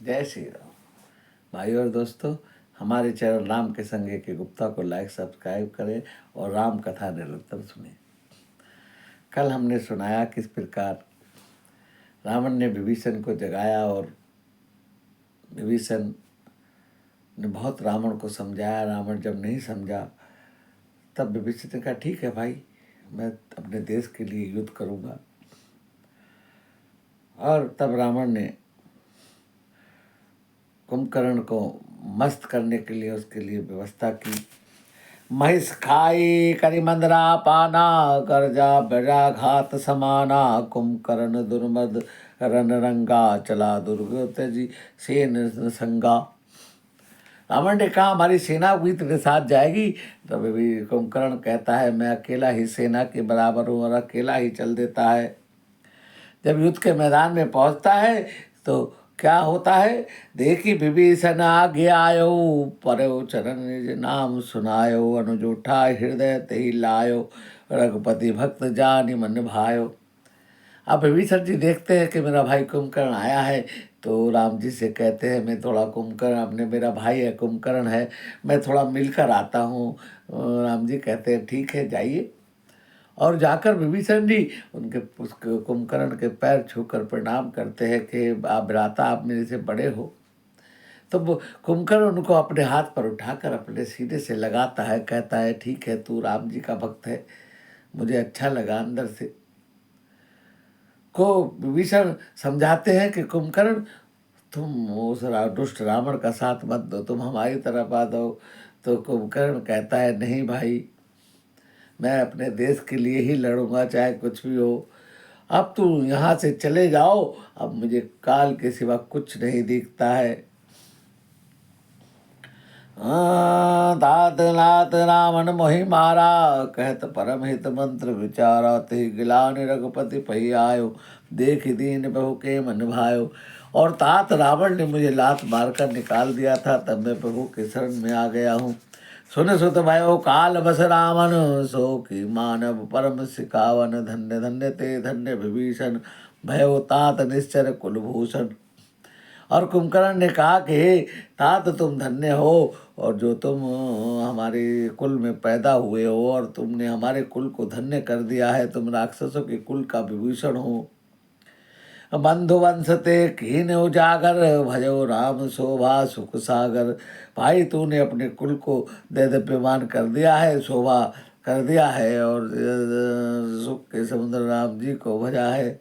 जय श्री राम। भाइयों और दोस्तों, हमारे चैनल राम के संगे के गुप्ता को लाइक सब्सक्राइब करें और राम कथा निरंतर सुने। कल हमने सुनाया किस प्रकार रावण ने विभीषण को जगाया और विभीषण ने बहुत रावण को समझाया। रावण जब नहीं समझा तब विभीषण ने कहा ठीक है भाई, मैं अपने देश के लिए युद्ध करूँगा। और तब रावण ने कुंभकर्ण को मस्त करने के लिए उसके लिए व्यवस्था की। महिष खाई करिमंदरा पाना, गर्जा बजाघात समाना, कुंभकर्ण दुर्मद रणरंगा, चला दुर्ग त्यजी सेन संगा। रावण ने कहा हमारी सेना भी तेरे साथ जाएगी। तब भी कुंभकर्ण कहता है मैं अकेला ही सेना के बराबर हूँ और अकेला ही चल देता है। जब युद्ध के मैदान में पहुंचता है तो क्या होता है, देखी विभीषण आगे आयो, परयो चरण निज नाम सुनायो, अनुजूठा हृदय तेहि लायो, रघुपति भक्त जानि मन भायो। अब विभीषण जी देखते हैं कि मेरा भाई कुंभकर्ण आया है तो राम जी से कहते हैं मैं थोड़ा कुंभकर्ण, अपने मेरा भाई है कुंभकर्ण है, मैं थोड़ा मिलकर आता हूँ। राम जी कहते हैं ठीक है जाइए। और जाकर विभीषण जी उनके कुंभकर्ण के पैर छूकर प्रणाम करते हैं कि आप भ्राता, आप मेरे से बड़े हो। तो वो कुंभकर्ण उनको अपने हाथ पर उठाकर अपने सीने से लगाता है, कहता है ठीक है तू राम जी का भक्त है, मुझे अच्छा लगा अंदर से। को विभीषण समझाते हैं कि कुंभकर्ण तुम उस दुष्ट रावण का साथ मत दो, तुम हमारी तरफ आ दो। तो कुंभकर्ण कहता है नहीं भाई, मैं अपने देश के लिए ही लड़ूंगा चाहे कुछ भी हो। अब तू यहाँ से चले जाओ, अब मुझे काल के सिवा कुछ नहीं दिखता है। तात नाथ रावण मोहि मारा, कहत परम हित मंत्र विचारा, ते गिलानि रघुपति पही आयो, देख दीन बहु के मन भायो। और तात रावण ने मुझे लात मारकर निकाल दिया था, तब मैं प्रभु के शरण में आ गया हूँ। सुन सुत भयो काल बस रावण, सो की मानव परम सिखावन, धन्य धन्य ते धन्य विभीषण, भयो तात निश्चर कुलभूषण। और कुंभकर्ण ने कहा कि हे तात तुम धन्य हो, और जो तुम हमारे कुल में पैदा हुए हो और तुमने हमारे कुल को धन्य कर दिया है, तुम राक्षसों के कुल का विभीषण हो। बंधु वंश ते कीन उजागर, भजो राम शोभा सुख सागर। भाई तूने अपने कुल को देदीप्यमान कर दिया है, शोभा कर दिया है और सुख के समुद्र राम जी को भजा है।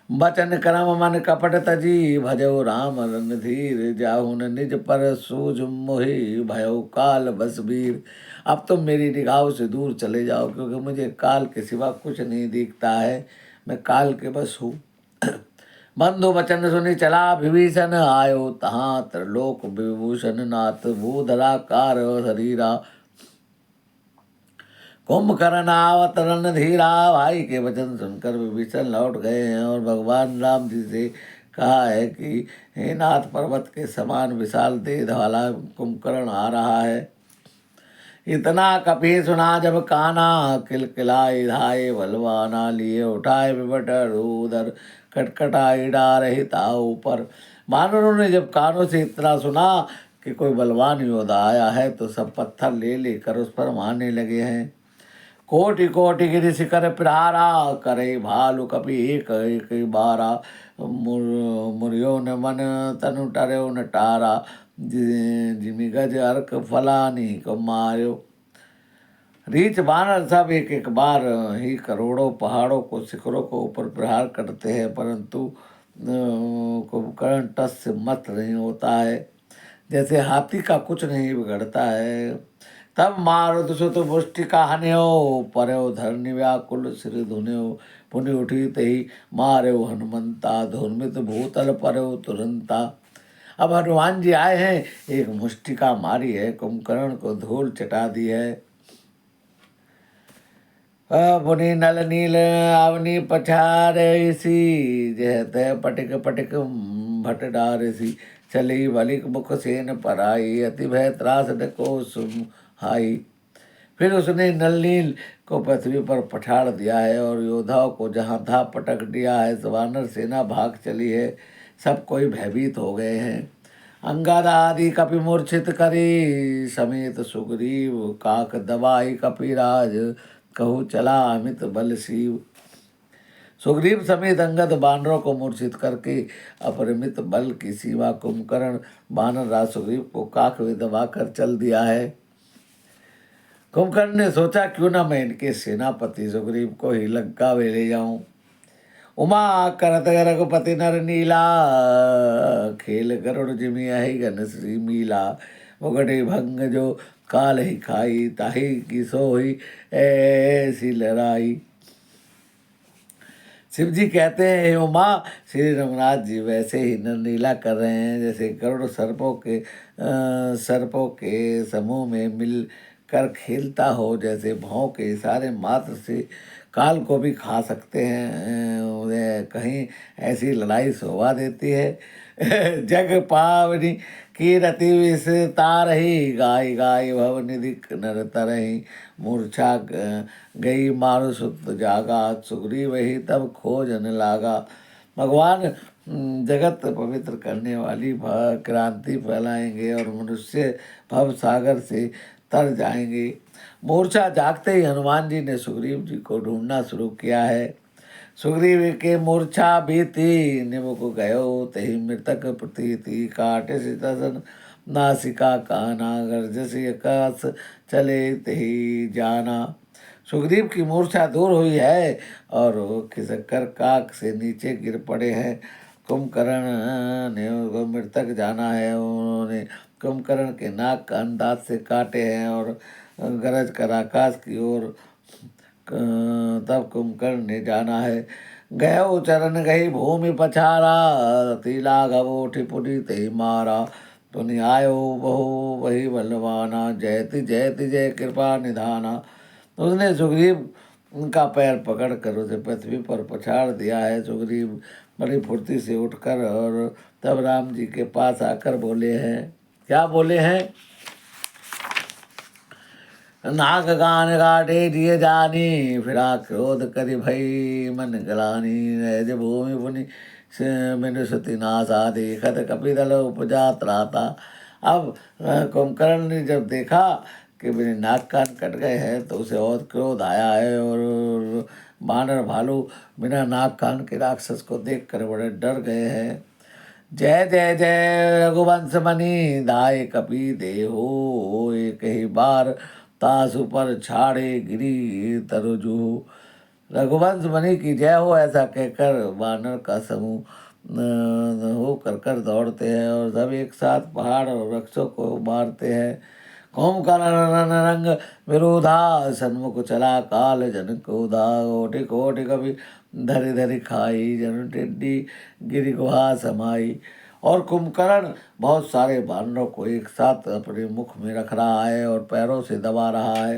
बचन करम मन कपट तजी, भजो राम रणधीर, जाहुन निज पर सूझ मोहि, भयो काल बस वीर। अब तुम मेरी निगाहों से दूर चले जाओ, क्योंकि मुझे काल के सिवा कुछ नहीं दिखता है, मैं काल के बस हूँ। बंधु वचन सुनि चला विभीषण, आयो तहाँ त्रिलोक विभूषण, नाथ भूधराकार शरीरा, कुंभकर्ण आवत रणधीरा। भाई के वचन सुनकर विभीषण लौट गए हैं और भगवान राम जी से कहा है कि हे नाथ, पर्वत के समान विशाल देह वाला कुंभकर्ण आ रहा है। इतना कपि सुना जब काना, किलकिलाए धाये बलवाना, लिए उठाए विबट रूदर, कटकटाई डारहि ताऊ ऊपर। वानरों ने जब कानों से इतना सुना कि कोई बलवान योद्धा आया है तो सब पत्थर ले लेकर उस पर मारने लगे हैं। कोटि कोटि गिरि शिखर प्रहारा, करे भालु कपि एक एक बारा, मुरियो न मन तनु टर्यो न टारा, जिमि गज अर्क फलानी को मार्यो। रीछ बानर सब एक एक बार ही करोड़ों पहाड़ों को, शिखरों को ऊपर प्रहार करते हैं, परंतु कुंभकर्ण टस से मत नहीं होता है, जैसे हाथी का कुछ नहीं बिगड़ता है। तब मारुत सुत मुष्टिका हन्यो, पर्यो धरनी व्याकुल सिर धुन्यो, पुनि उठी तही मार्यो हनुमंता, धूर्मित भूतल पर्यो तुरंता। अब हनुमान जी आए हैं, एक मुष्टिका मारी है, कुंभकर्ण को धूल चटा दी है। पुनि नल नील अवनी पछारेसी, जह तह पटिक पटिक भट डारेसी, चली बलिक मुख सेन पराई, अति भय त्रास डको सुहाई। फिर उसने नल नील को पृथ्वी पर पछाड़ दिया है और योद्धाओं को जहाँ था पटक दिया है। वानर सेना भाग चली है, सब कोई भयभीत हो गए हैं। अंगद आदि कपि मूर्छित करी, समेत सुग्रीव काक दबाई कपिराज, कहु चला अमित बल शिव। सुग्रीव समेत अंगद बानरों को मूर्छित करके अपरिमित बल की सीमा कुंभकर्ण बानर राज सुग्रीव को काक में दबाकर चल दिया है। कुंभकर्ण ने सोचा क्यों ना मैं इनके सेनापति सुग्रीव को ही लंका में ले जाऊं। उमा करत रघुपति नर नीला, खेल गरुड़ जिमि अहि घन श्री मीला। मुगटे भंग जो काल ही खाई, ताही की सोई ऐसी लड़ाई। शिव जी कहते हैं, हे उमा, श्री रघुनाथ जी वैसे ही नरनीला कर रहे हैं जैसे गरुड़ सर्पों के समूह में मिल कर खेलता हो, जैसे भाव के इशारे मात्र से काल को भी खा सकते हैं। उन्हें कहीं ऐसी लड़ाई शोभा देती है। जग पावनी की रति विसता रही, गाय गाय भव निधि नर तरही। मूर्छा गई मारु सुत जागा, सुग्रीव ही तब खोजन लागा। भगवान जगत पवित्र करने वाली क्रांति फैलाएंगे और मनुष्य भव सागर से तर जाएंगे। मूर्छा जागते ही हनुमान जी ने सुग्रीव जी को ढूंढना शुरू किया है। सुग्रीव के मूर्छा बीती, निमुख गयो तही मृतक प्रतीति। काटे सीतसन नासिका काना, गर्जसी आकाश चले तही जाना। सुग्रीव की मूर्छा दूर हुई है और वो खिसक कर काक से नीचे गिर पड़े हैं। कुंभकर्ण ने उनको मृतक जाना है। उन्होंने कुंभकर्ण के नाक कान दांत से काटे हैं और गरज कर आकाश की ओर तब कुंभकर्ण ने जाना है। गयो चरण गई भूमि पछारा, तिला घबो ठिपुनी ते मारा। पुनि आयो बहु वही बलवाना, जयति जयति जय कृपा निधाना। उसने सुग्रीव उनका पैर पकड़ कर उसे पृथ्वी पर पछाड़ दिया है। सुग्रीव बड़ी फुर्ती से उठकर और तब राम जी के पास आकर बोले हैं, क्या बोले हैं? नाग गान गाटे दिए जानी, फिरा क्रोध करि भई मन गलानी। रज भूमि पुनि बिनु सती नासा, देखत कपिदल उपजा त्राता। अब कुंभकर्ण ने जब देखा कि मेरे नाक कान कट गए हैं तो उसे और क्रोध आया है और बानर भालू बिना नाक कान के राक्षस को देखकर बड़े डर गए हैं। जय जय जय रघुवंश मणि, दाय कपि देहो। एक ही बार तासु पर छाड़े गिरी तरुजु। रघुवंश मणि की जय हो, ऐसा कहकर वानर का समूह हो कर दौड़ते हैं और सब एक साथ पहाड़ और वृक्षों को मारते हैं। कुंभकर्ण रंग विरोधा, सन्मुख चला काल जन क्रोधा। कोटि कोटि कभी धरि धरि खाई, जन टिड्डी गिरि गुहा समाई। और कुंभकर्ण बहुत सारे बानरों को एक साथ अपने मुख में रख रहा है और पैरों से दबा रहा है।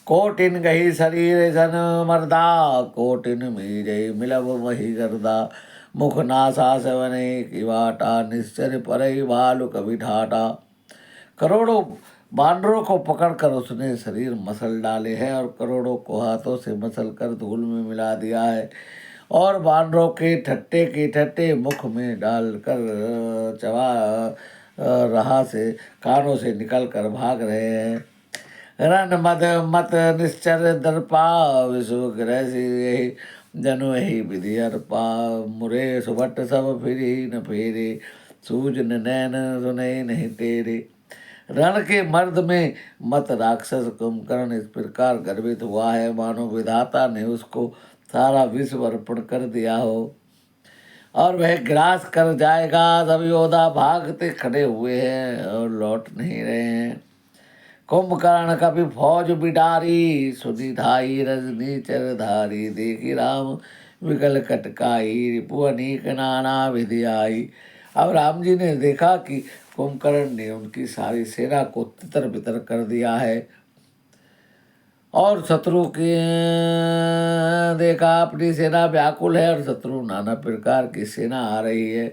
कोटिन गही शरीर जन मर्दा, कोटिन मीजय मिलब वही गर्दा। मुख नासा सवने की वाटा, निश्चर परई भालु कभी ठाटा। करोड़ों बानरों को पकड़कर उसने शरीर मसल डाले हैं और करोड़ों को हाथों से मसल कर धूल में मिला दिया है और बानरों के ठट्टे के ठट्टे मुख में डालकर चबा रहा से कानों से निकल कर भाग रहे हैं। रन मद मत निश्चर दर्पा, विश्व ग्रह यही जनु यही विधि अर्पा। मुरे सुभट सब फिरी न फेरे, सूज नैन सुने नहीं तेरे। रण के मर्द में मत राक्षस कुंभकर्ण इस प्रकार गर्वित हुआ है मानो विधाता ने उसको सारा विश्व अर्पण कर दिया हो और वह ग्रास कर जाएगा। सब योद्धा भागते खड़े हुए हैं और लौट नहीं रहे हैं। कुंभकर्ण कभी फौज बिडारी, सुधि धाई रजनी चरधारी। देखी राम विकल कटकाई, रिपु अनेक नाना विधि आई। अब राम जी ने देखा कि कुंभकर्ण ने उनकी सारी सेना को तितर बितर कर दिया है और शत्रु की देखा अपनी सेना व्याकुल है और शत्रु नाना प्रकार की सेना आ रही है।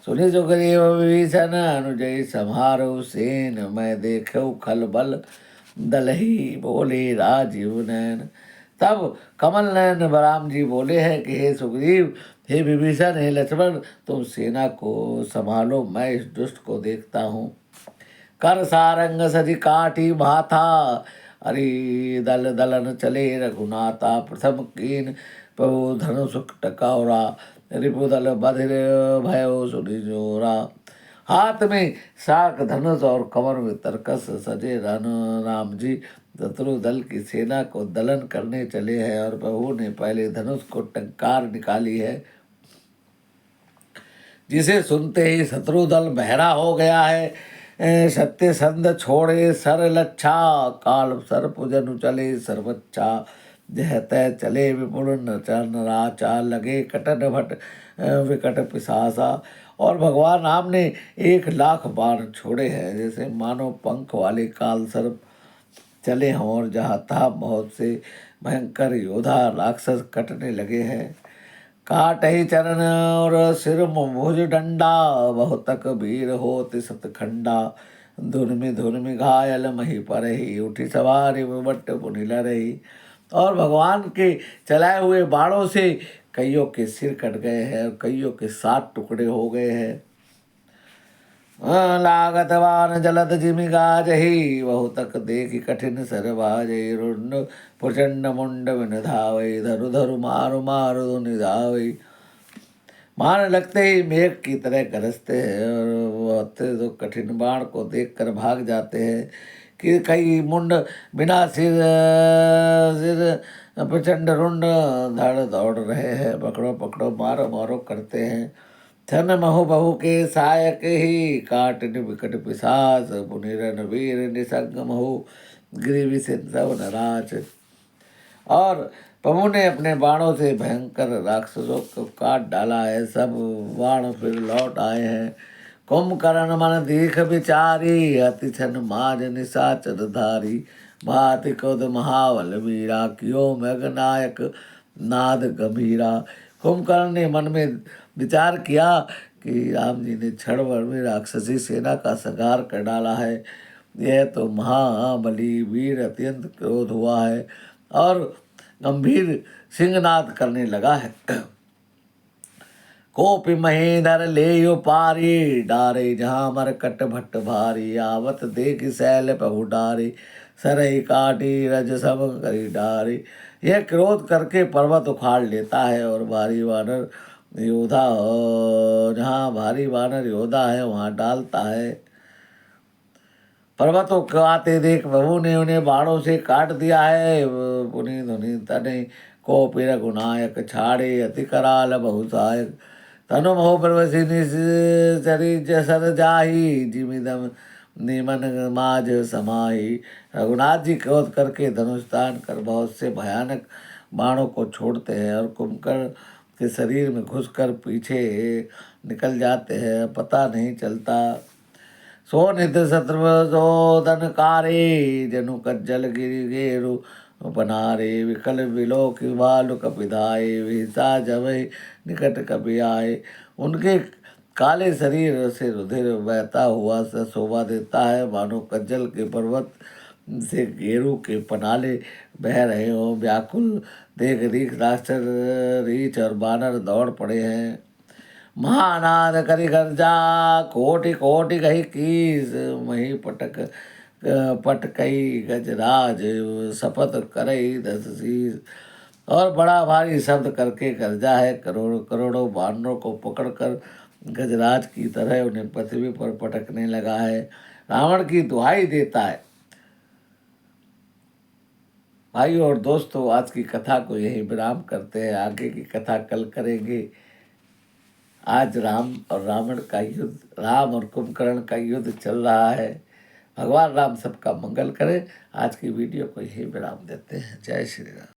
सुनि सुग्रीव विभीषण अनुजय समारो सेन, मैं देखो खल बल दलही बोले राजीव नैन। तब कमल नयन राम जी बोले हैं कि हे सुग्रीव, हे विभीषण, हे लक्ष्मण, तुम सेना को संभालो, मैं इस दुष्ट को देखता हूँ। कर सारंग सजि काठी भाथा, अरि दल दलन चले रघुनाथा। प्रथम कीन प्रभु धनुष टकौरा, रिपुदल बधिर भयो सुनि जोरा। हाथ में शार्क धनुष और कमर में तरकस सजे राम जी शत्रु दल की सेना को दलन करने चले हैं। और प्रभु ने पहले धनुष को टंकार निकाली है, जिसे सुनते ही शत्रु दल बहरा हो गया है। सत्य संध छोड़े सर लच्छा, काल सर्प जनु चले सर्वच्छा। जह तय चले विपुल नराचा, लगे कटन भट विकट पिशासा। और भगवान राम ने 1,00,000 बाण छोड़े हैं, जैसे मानो पंख वाले काल सर्प चले हों, और जहाँ तहाँ बहुत से भयंकर योद्धा राक्षस कटने लगे हैं। काट ही चरण और सिर भुज डंडा, बहुतक वीर होत सतखंडा। धुन में घायल मही पर ही, उठी सवारी बट पुनिल रही। और भगवान के चलाए हुए बाणों से कईयों के सिर कट गए हैं और कईयों के 7 टुकड़े हो गए हैं। लागत बाण जलद जिमि गाजहि, बहुतक देखि कठिन सर बाजहि। रुंड प्रचंड मुंड बिन धावै, धरु धरु मारु मारु धुनि धावै। मारने लगते ही मेघ की तरह गरजते हैं, और बहुत तो कठिन बाण को देखकर भाग जाते हैं कि कई मुंड बिना सिर प्रचंड रुंड धड़ दौड़ रहे हैं, पकड़ो पकड़ो मारो मारो करते हैं। छन महु बहु के सायक ही, काट विकट पिशाच। पुनिरन वीर निसंग महु, ग्रीवी से सब नराच। और प्रभु ने अपने बाणों से भयंकर राक्षसों को काट डाला है, सब बाण फिर लौट आए हैं। कुंभकर्ण मन दीख विचारी, अति छन माज निशाचर धारी। भाति क्रोध महाबल वीरा, कियो मेघनायक नाद गंभीरा। कुंभकर्ण ने मन में विचार किया कि राम जी ने क्षण भर में राक्षसी सेना का संहार कर डाला है, यह तो महाबली वीर अत्यंत क्रोध हुआ है और गंभीर सिंहनाद करने लगा है। कोपि महेंद्र ले पारी, डारे जहाँ मरकट भट्ट भारी। आवत देख शैल प्रभु डारे, सरई काटी रज सब करी डारी। यह क्रोध करके पर्वत उखाड़ लेता है और भारी वानर योद्धा, जहाँ भारी वानर योद्धा है वहाँ डालता है। पर्वतों को आते देख प्रभु ने उन्हें बाणों से काट दिया है। पुनि धुनि तने कोपि रघुनायक, छाड़े अति कराल बहुसायक। तनु मोह प्रवसी चरी जसर जाही, जिमिदम निमन माज समाही। रघुनाथ जी क्रोध करके धनुष तान कर बहुत से भयानक बाणों को छोड़ते हैं और कुंभकर्ण के शरीर में घुसकर पीछे निकल जाते हैं, पता नहीं चलता। सो निध शत्रुधन कारे, जनु कज्जल गिरि गेरु पनारे। विकल विलोक बालु कपिधाये, विहिसा जबै निकट कपि आए। उनके काले शरीर से रुधिर बहता हुआ सा शोभा देता है, मानो कज्जल के पर्वत से गेरू के पनाले बह रहे हो। व्याकुल देख रीख राक्षस रीछ और बानर दौड़ पड़े हैं। महानाद करि गर्जा, कोटि कोटि कही कीस। मही पटक पट कई गजराज, शपथ करई 10 शीस। और बड़ा भारी शब्द करके गर्जा है, करोड़ों करोड़ों बानरों को पकड़कर गजराज की तरह उन्हें पृथ्वी पर पटकने लगा है। रावण की दुहाई देता है। भाइयों और दोस्तों, आज की कथा को यही विराम करते हैं, आगे की कथा कल करेंगे। आज राम और रावण का युद्ध, राम और कुंभकर्ण का युद्ध चल रहा है। भगवान राम सबका मंगल करें। आज की वीडियो को यही विराम देते हैं। जय श्री राम।